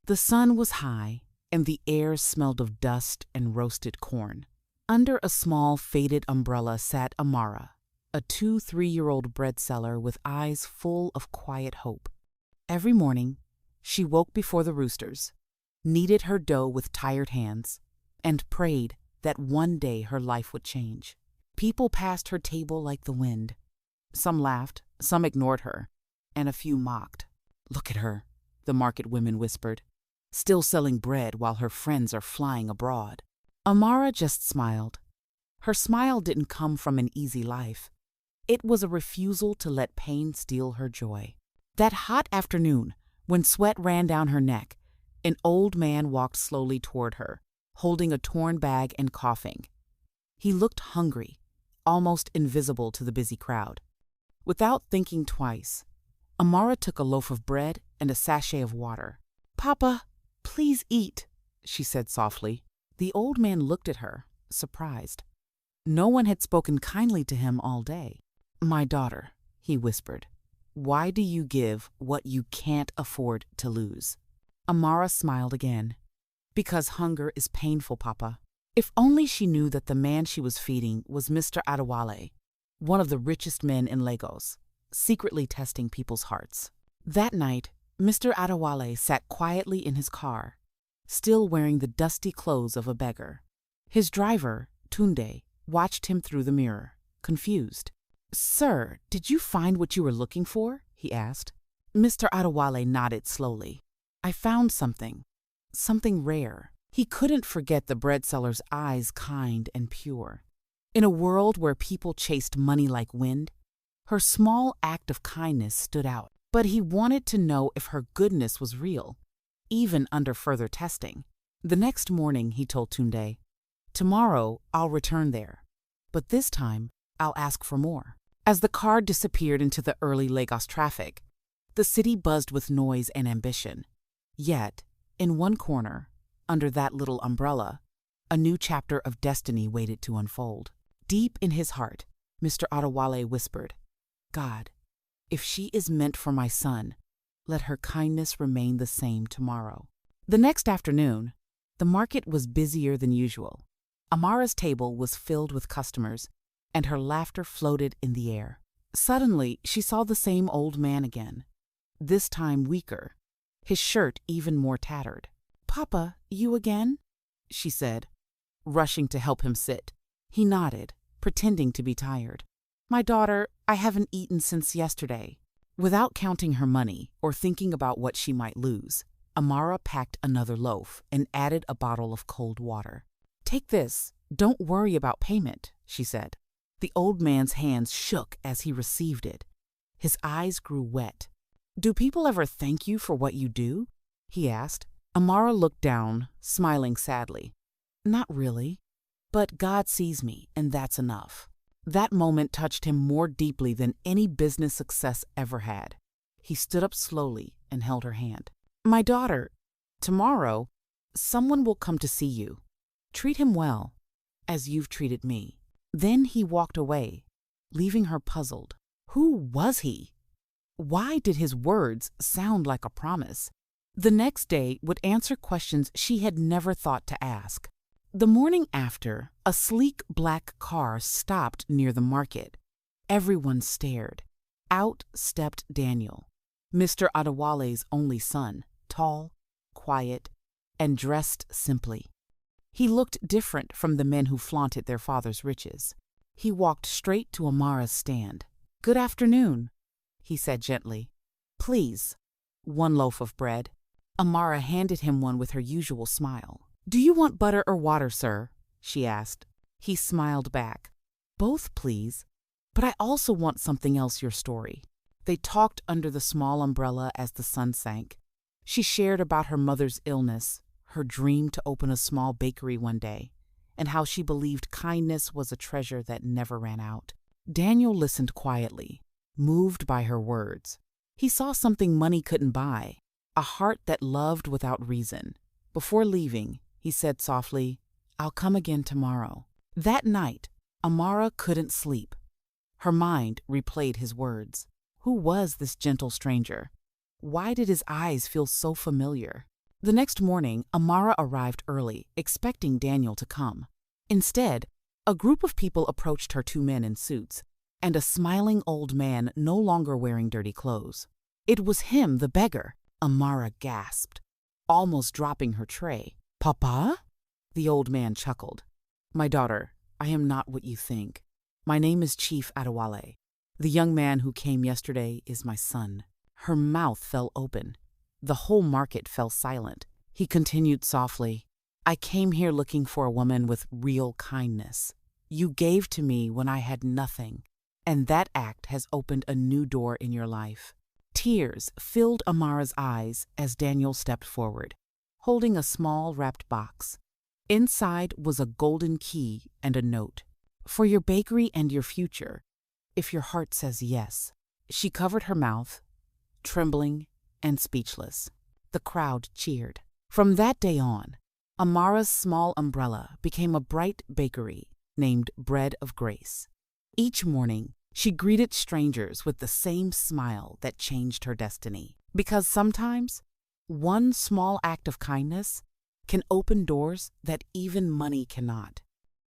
The sun was high, and the air smelled of dust and roasted corn. Under a small, faded umbrella sat Amara, a 2-3-year-old bread seller with eyes full of quiet hope. Every morning, she woke before the roosters, kneaded her dough with tired hands, and prayed that one day her life would change. People passed her table like the wind. Some laughed, some ignored her, and a few mocked. "Look at her," the market women whispered, "still selling bread while her friends are flying abroad." Amara just smiled. Her smile didn't come from an easy life. It was a refusal to let pain steal her joy. That hot afternoon, when sweat ran down her neck, an old man walked slowly toward her, holding a torn bag and coughing. He looked hungry, almost invisible to the busy crowd. Without thinking twice, Amara took a loaf of bread and a sachet of water. "Papa, please eat," she said softly. The old man looked at her, surprised. No one had spoken kindly to him all day. "My daughter," he whispered, "why do you give what you can't afford to lose?" Amara smiled again. "Because hunger is painful, Papa." If only she knew that the man she was feeding was Mr. Adewale, one of the richest men in Lagos, secretly testing people's hearts. That night, Mr. Adewale sat quietly in his car, still wearing the dusty clothes of a beggar. His driver, Tunde, watched him through the mirror, confused. "Sir, did you find what you were looking for?" he asked. Mr. Adewale nodded slowly. "I found something rare." He couldn't forget the bread seller's eyes, kind and pure. In a world where people chased money like wind, her small act of kindness stood out. But he wanted to know if her goodness was real, even under further testing. The next morning, he told Tunde, "Tomorrow I'll return there, but this time I'll ask for more." As the car disappeared into the early Lagos traffic, the city buzzed with noise and ambition. Yet, in one corner, under that little umbrella, a new chapter of destiny waited to unfold. Deep in his heart, Mr. Adewale whispered, "God, if she is meant for my son, let her kindness remain the same tomorrow." The next afternoon, the market was busier than usual. Amara's table was filled with customers, and her laughter floated in the air. Suddenly, she saw the same old man again, this time weaker, his shirt even more tattered. "Papa, you again?" she said, rushing to help him sit. He nodded, pretending to be tired. "My daughter, I haven't eaten since yesterday." Without counting her money or thinking about what she might lose, Amara packed another loaf and added a bottle of cold water. "Take this. Don't worry about payment," she said. The old man's hands shook as he received it. His eyes grew wet. "Do people ever thank you for what you do?" he asked. Amara looked down, smiling sadly. "Not really, but God sees me, and that's enough." That moment touched him more deeply than any business success ever had. He stood up slowly and held her hand. "My daughter, tomorrow, someone will come to see you. Treat him well, as you've treated me." Then he walked away, leaving her puzzled. Who was he? Why did his words sound like a promise? The next day would answer questions she had never thought to ask. The morning after, a sleek black car stopped near the market. Everyone stared. Out stepped Daniel, Mr. Adewale's only son, tall, quiet, and dressed simply. He looked different from the men who flaunted their father's riches. He walked straight to Amara's stand. "Good afternoon," he said gently. "Please, one loaf of bread." Amara handed him one with her usual smile. "Do you want butter or water, sir?" she asked. He smiled back. "Both, please. But I also want something else, your story." They talked under the small umbrella as the sun sank. She shared about her mother's illness, her dream to open a small bakery one day, and how she believed kindness was a treasure that never ran out. Daniel listened quietly, moved by her words. He saw something money couldn't buy, a heart that loved without reason. Before leaving, he said softly, "I'll come again tomorrow." That night, Amara couldn't sleep. Her mind replayed his words. Who was this gentle stranger? Why did his eyes feel so familiar? The next morning, Amara arrived early, expecting Daniel to come. Instead, a group of people approached her, 2 men in suits, and a smiling old man no longer wearing dirty clothes. It was him, the beggar. Amara gasped, almost dropping her tray. "Papa?" The old man chuckled. "My daughter, I am not what you think. My name is Chief Adewale. The young man who came yesterday is my son." Her mouth fell open. The whole market fell silent. He continued softly, "I came here looking for a woman with real kindness. You gave to me when I had nothing, and that act has opened a new door in your life." Tears filled Amara's eyes as Daniel stepped forward, holding a small wrapped box. Inside was a golden key and a note. "For your bakery and your future, if your heart says yes." She covered her mouth, trembling and speechless. The crowd cheered. From that day on, Amara's small umbrella became a bright bakery named Bread of Grace. Each morning, she greeted strangers with the same smile that changed her destiny. Because sometimes, one small act of kindness can open doors that even money cannot.